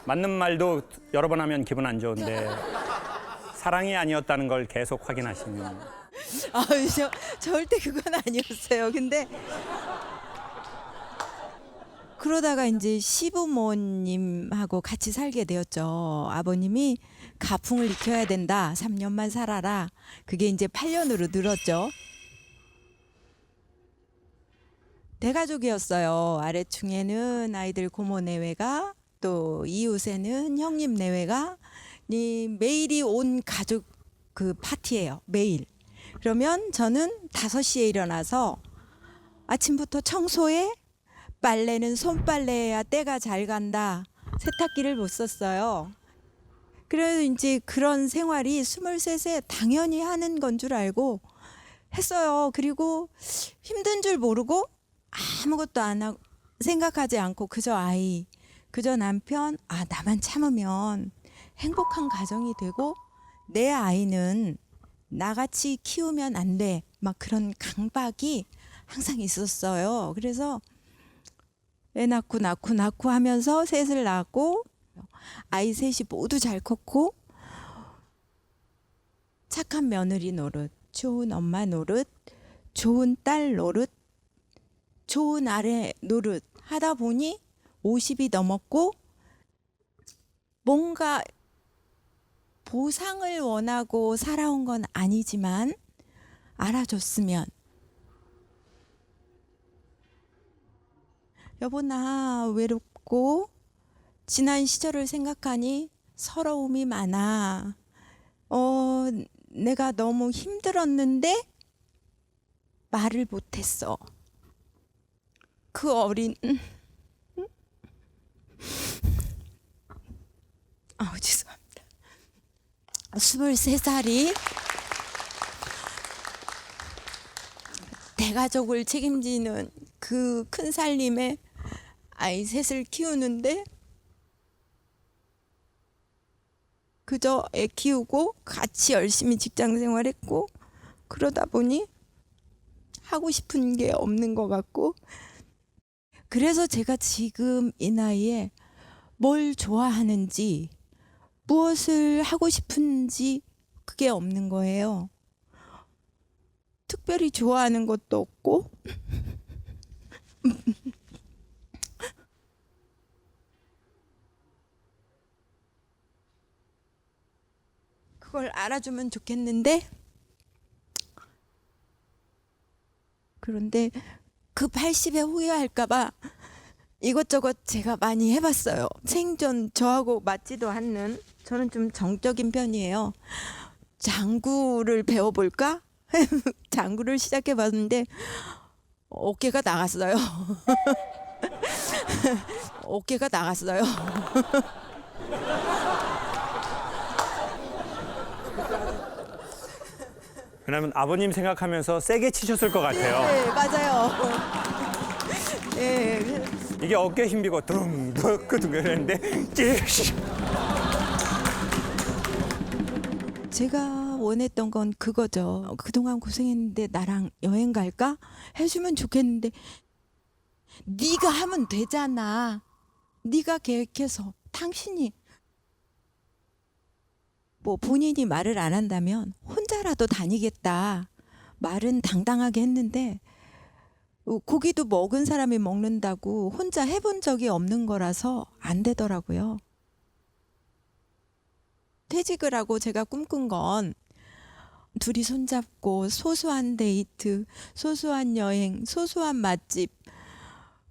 맞는 말도 여러 번 하면 기분 안 좋은데 사랑이 아니었다는 걸 계속 확인하시는. 절대 그건 아니었어요. 근데 그러다가 이제 시부모님하고 같이 살게 되었죠. 아버님이 가풍을 익혀야 된다. 3년만 살아라. 그게 이제 8년으로 늘었죠. 대가족이었어요. 아래층에는 아이들 고모 내외가, 또 이웃에는 형님 내외가, 매일이 온 가족 그 파티예요. 매일. 그러면 저는 5시에 일어나서 아침부터 청소해, 빨래는 손빨래해야 때가 잘 간다. 세탁기를 못 썼어요. 그래서 이제 그런 생활이 23세 당연히 하는 건 줄 알고 했어요. 그리고 힘든 줄 모르고 아무것도 안 하고 생각하지 않고 그저 남편, 나만 참으면 행복한 가정이 되고 내 아이는 나같이 키우면 안 돼. 막 그런 강박이 항상 있었어요. 그래서 애 낳고 하면서 셋을 낳고 아이 셋이 모두 잘 컸고 착한 며느리 노릇, 좋은 엄마 노릇, 좋은 딸 노릇, 좋은 아내 노릇 하다 보니 50이 넘었고 뭔가 보상을 원하고 살아온 건 아니지만 알아줬으면 여보 나 외롭고 지난 시절을 생각하니 서러움이 많아. 내가 너무 힘들었는데 말을 못했어. 그 어린 죄송합니다. 23살이 대가족을 책임지는 그 큰 살림에 아이 셋을 키우는데 그저 애 키우고 같이 열심히 직장 생활했고 그러다 보니 하고 싶은 게 없는 것 같고 그래서 제가 지금 이 나이에 뭘 좋아하는지 무엇을 하고 싶은지 그게 없는 거예요. 특별히 좋아하는 것도 없고 그걸 알아주면 좋겠는데 그런데 그 80에 후회할까봐 이것저것 제가 많이 해봤어요. 생전 저하고 맞지도 않는 저는 좀 정적인 편이에요. 장구를 배워볼까? 장구를 시작해봤는데 어깨가 나갔어요. 어깨가 나갔어요. 왜냐면 아버님 생각하면서 세게 치셨을 것 같아요. 네, 맞아요. 네. 이게 어깨 힘비고 둥둥 그랬는데 제가 원했던 건 그거죠. 그동안 고생했는데 나랑 여행 갈까? 해주면 좋겠는데 네가 하면 되잖아. 네가 계획해서 당신이 뭐 본인이 말을 안 한다면 혼자라도 다니겠다. 말은 당당하게 했는데 고기도 먹은 사람이 먹는다고 혼자 해본 적이 없는 거라서 안 되더라고요. 퇴직을 하고 제가 꿈꾼 건 둘이 손잡고 소소한 데이트, 소소한 여행, 소소한 맛집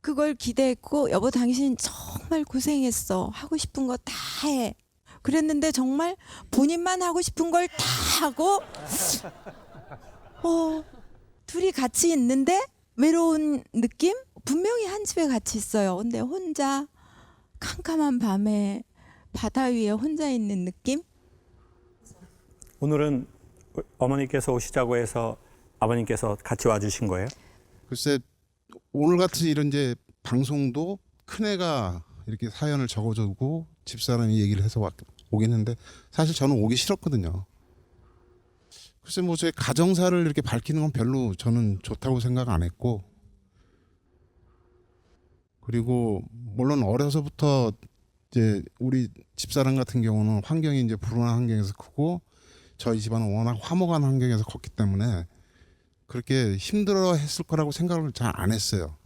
그걸 기대했고 여보 당신 정말 고생했어. 하고 싶은 거 다 해. 그랬는데 정말 본인만 하고 싶은 걸 다 하고 둘이 같이 있는데 외로운 느낌? 분명히 한 집에 같이 있어요. 근데 혼자 캄캄한 밤에 바다 위에 혼자 있는 느낌? 오늘은 어머니께서 오시자고 해서 아버님께서 같이 와주신 거예요? 글쎄 오늘 같은 이런 이제 방송도 큰애가 이렇게 사연을 적어주고 집사람이 얘기를 해서 오긴 했는데 사실 저는 오기 싫었거든요. 글쎄 뭐 제 가정사를 이렇게 밝히는 건 별로 저는 좋다고 생각 안 했고 그리고 물론 어려서부터 이제 우리 집사람 같은 경우는 환경이 이제 불운한 환경에서 크고 저희 집안은 워낙 화목한 환경에서 컸기 때문에 그렇게 힘들어 했을 거라고 생각을 잘 안 했어요.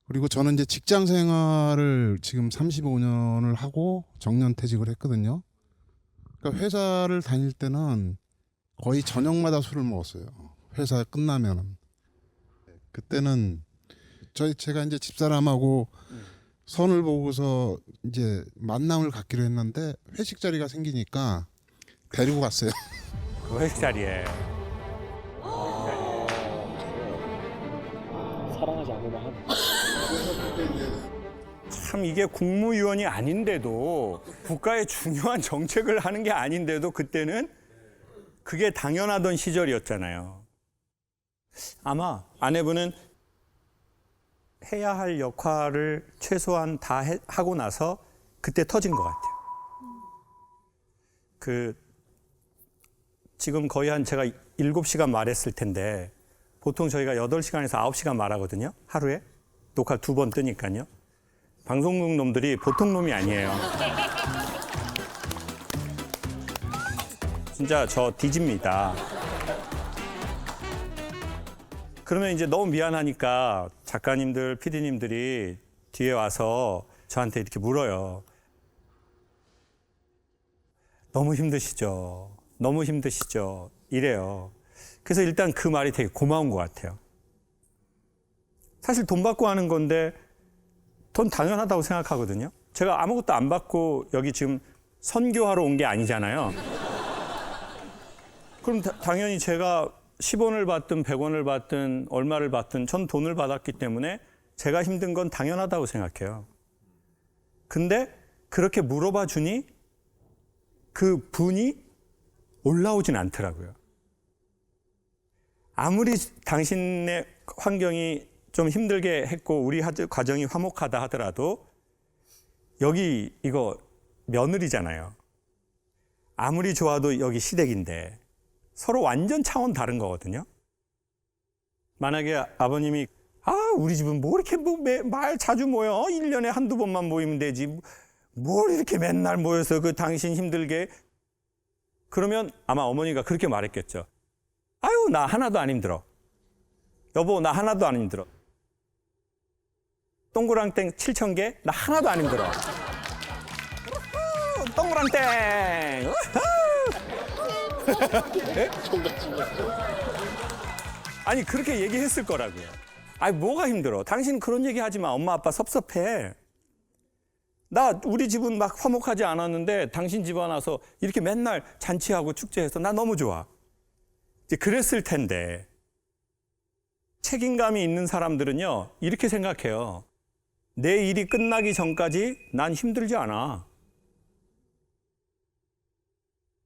그리고 저는 이제 직장 생활을 지금 35년을 하고 정년퇴직을 했거든요. 그러니까 회사를 다닐 때는 거의 저녁마다 술을 먹었어요. 회사 끝나면은. 그때는 제가 이제 집사람하고 선을 보고서 이제 만남을 갖기로 했는데 회식 자리가 생기니까 데리고 갔어요. 그 회식 자리에. 사랑하지 않으면 한. 참 이게 국무위원이 아닌데도 국가의 중요한 정책을 하는 게 아닌데도 그때는 그게 당연하던 시절이었잖아요. 아마 아내분은 해야 할 역할을 최소한 다 하고 나서 그때 터진 것 같아요. 지금 거의 한 제가 7시간 말했을 텐데 보통 저희가 8시간에서 9시간 말하거든요. 하루에. 녹화 2번 뜨니까요. 방송국 놈들이 보통 놈이 아니에요. 진짜 저 뒤집니다. 그러면 이제 너무 미안하니까 작가님들, PD님들이 뒤에 와서 저한테 이렇게 물어요. 너무 힘드시죠? 너무 힘드시죠? 이래요. 그래서 일단 그 말이 되게 고마운 것 같아요. 사실 돈 받고 하는 건데 돈 당연하다고 생각하거든요. 제가 아무것도 안 받고 여기 지금 선교하러 온 게 아니잖아요. 그럼 당연히 제가 10원을 받든 100원을 받든 얼마를 받든 전 돈을 받았기 때문에 제가 힘든 건 당연하다고 생각해요. 근데 그렇게 물어봐 주니 그 분이 올라오진 않더라고요. 아무리 당신의 환경이 좀 힘들게 했고 우리 과정이 화목하다 하더라도 여기 이거 며느리잖아요. 아무리 좋아도 여기 시댁인데 서로 완전 차원 다른 거거든요. 만약에 아버님이 우리 집은 뭐 이렇게 말 자주 모여 1년에 한두 번만 모이면 되지 뭘 이렇게 맨날 모여서 그 당신 힘들게 그러면 아마 어머니가 그렇게 말했겠죠. 아유 나 하나도 안 힘들어. 여보 나 하나도 안 힘들어. 동그랑땡 7,000개 나 하나도 안 힘들어. 동그랑땡. 아니 그렇게 얘기했을 거라고요. 아니 뭐가 힘들어? 당신 그런 얘기 하지 마. 엄마 아빠 섭섭해. 나 우리 집은 막 화목하지 않았는데 당신 집 와서 이렇게 맨날 잔치하고 축제해서 나 너무 좋아. 이제 그랬을 텐데 책임감이 있는 사람들은요 이렇게 생각해요. 내 일이 끝나기 전까지 난 힘들지 않아.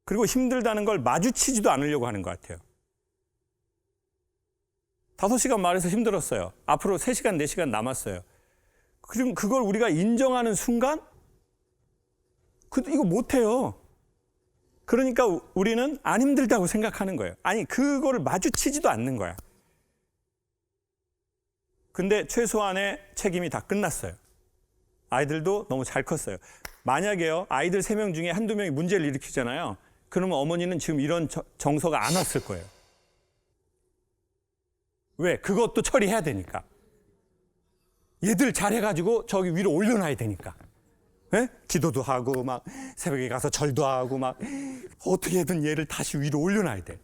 그리고 힘들다는 걸 마주치지도 않으려고 하는 것 같아요. 5시간 말해서 힘들었어요. 앞으로 3시간, 4시간 남았어요. 그럼 그걸 우리가 인정하는 순간 이거 못해요. 그러니까 우리는 안 힘들다고 생각하는 거예요. 아니 그거를 마주치지도 않는 거야. 근데 최소한의 책임이 다 끝났어요. 아이들도 너무 잘 컸어요. 만약에요 아이들 3명 중에 한두 명이 문제를 일으키잖아요. 그러면 어머니는 지금 이런 정서가 안 왔을 거예요. 왜? 그것도 처리해야 되니까. 얘들 잘해가지고 저기 위로 올려놔야 되니까. 예? 기도도 하고 막 새벽에 가서 절도 하고 막 어떻게든 얘를 다시 위로 올려놔야 돼.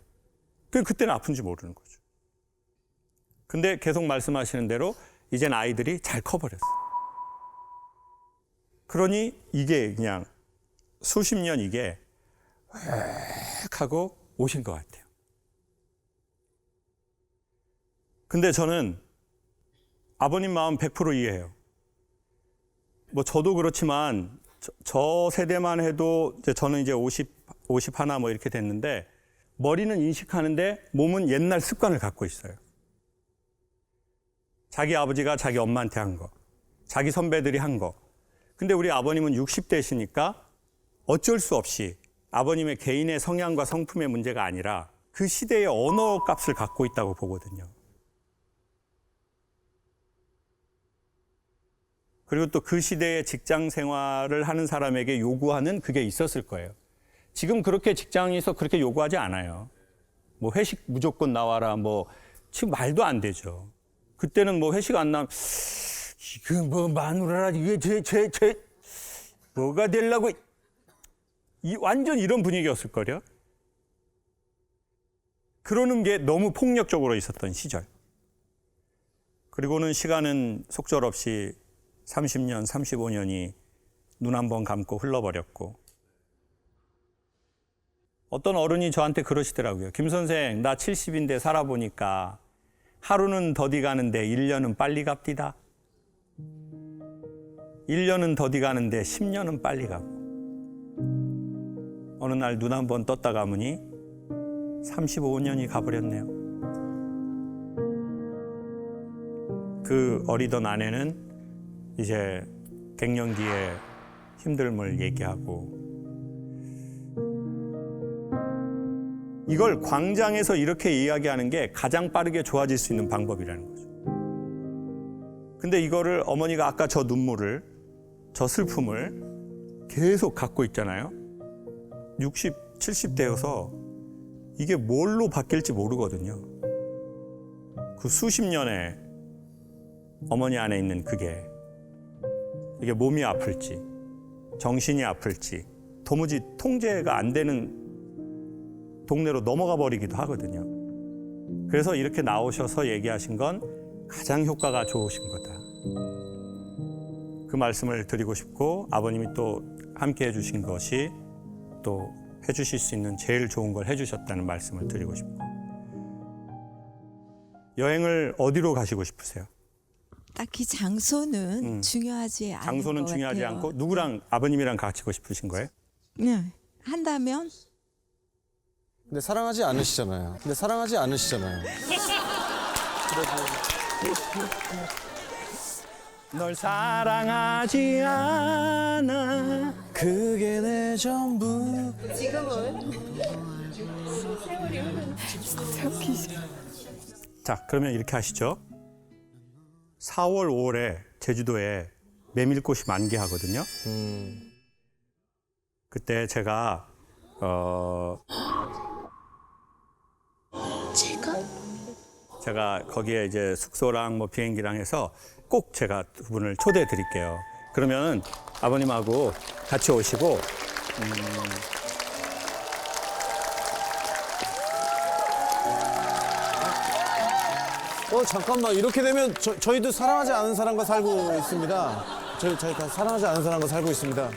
그때는 아픈지 모르는 거죠. 근데 계속 말씀하시는 대로 이젠 아이들이 잘 커버렸어. 그러니 이게 그냥 수십 년 이게 획 하고 오신 것 같아요. 근데 저는 아버님 마음 100% 이해해요. 뭐 저도 그렇지만 저 세대만 해도 저는 이제 50 하나 뭐 이렇게 됐는데 머리는 인식하는데 몸은 옛날 습관을 갖고 있어요. 자기 아버지가 자기 엄마한테 한 거, 자기 선배들이 한 거. 근데 우리 아버님은 60대시니까 어쩔 수 없이 아버님의 개인의 성향과 성품의 문제가 아니라 그 시대의 언어 값을 갖고 있다고 보거든요. 그리고 또 그 시대의 직장 생활을 하는 사람에게 요구하는 그게 있었을 거예요. 지금 그렇게 직장에서 그렇게 요구하지 않아요. 뭐 회식 무조건 나와라, 뭐 지금 말도 안 되죠. 그때는 뭐 회식 안 나면 지금 뭐 마누라라 이게 제 뭐가 되려고 완전 이런 분위기였을 거요. 그러는 게 너무 폭력적으로 있었던 시절. 그리고는 시간은 속절없이 30년, 35년이 눈 한 번 감고 흘러버렸고 어떤 어른이 저한테 그러시더라고요. 김 선생, 나 70인데 살아보니까 하루는 더디 가는데 1년은 빨리 갑디다. 1년은 더디 가는데 10년은 빨리 가고 어느 날 눈 한 번 떴다 가보니 35년이 가버렸네요. 그 어리던 아내는 이제 갱년기의 힘듦을 얘기하고 이걸 광장에서 이렇게 이야기하는 게 가장 빠르게 좋아질 수 있는 방법이라는 거죠. 근데 이거를 어머니가 아까 저 눈물을, 저 슬픔을 계속 갖고 있잖아요. 60, 70대여서 이게 뭘로 바뀔지 모르거든요. 그 수십 년의 어머니 안에 있는 그게 이게 몸이 아플지 정신이 아플지 도무지 통제가 안 되는 동네로 넘어가 버리기도 하거든요. 그래서 이렇게 나오셔서 얘기하신 건 가장 효과가 좋으신 거다. 그 말씀을 드리고 싶고 아버님이 또 함께 해주신 것이 또 해주실 수 있는 제일 좋은 걸 해주셨다는 말씀을 드리고 싶고. 여행을 어디로 가시고 싶으세요? 딱히 장소는 중요하지 않은 장소는 것 중요하지 같아요. 않고 누구랑 아버님이랑 가시고 싶으신 거예요? 네. 한다면 근데 사랑하지 않으시잖아요. 널 사랑하지 않아. 그게 내 전부. 자, 그러면 이렇게 하시죠. 4월, 5월에 제주도에 메밀꽃이 만개하거든요. 그때 제가 제가 거기에 이제 숙소랑 뭐 비행기랑 해서 꼭 제가 두 분을 초대해 드릴게요. 그러면 아버님하고 같이 오시고 잠깐만 이렇게 되면 저희도 사랑하지 않은 사람과 살고 있습니다. 저희 다 사랑하지 않은 사람과 살고 있습니다.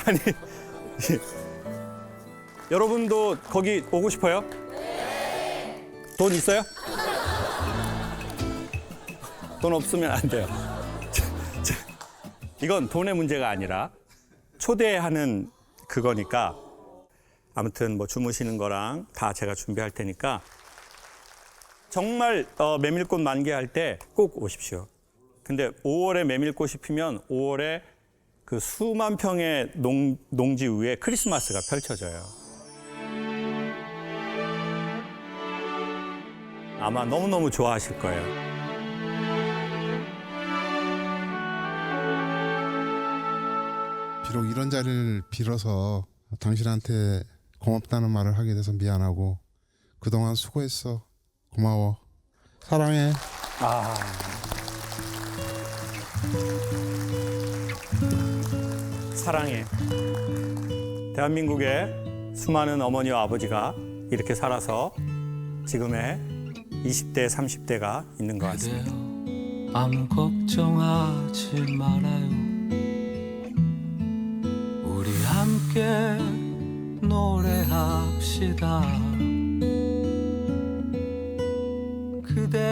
아니 여러분도 거기 오고 싶어요? 돈 있어요? 돈 없으면 안 돼요. 이건 돈의 문제가 아니라 초대하는 그거니까 아무튼 뭐 주무시는 거랑 다 제가 준비할 테니까 정말 메밀꽃 만개할 때 꼭 오십시오. 근데 5월에 메밀꽃이 피면 5월에 그 수만 평의 농지 위에 크리스마스가 펼쳐져요. 아마 너무너무 좋아하실 거예요. 비록 이런 자리를 빌어서 당신한테 고맙다는 말을 하게 돼서 미안하고 그동안 수고했어. 고마워. 사랑해. 사랑해. 대한민국의 수많은 어머니와 아버지가 이렇게 살아서 지금의 20대, 30대가 있는 것 같습니다. 아무 걱정하지 말아요. 우리 함께 노래합시다. 그대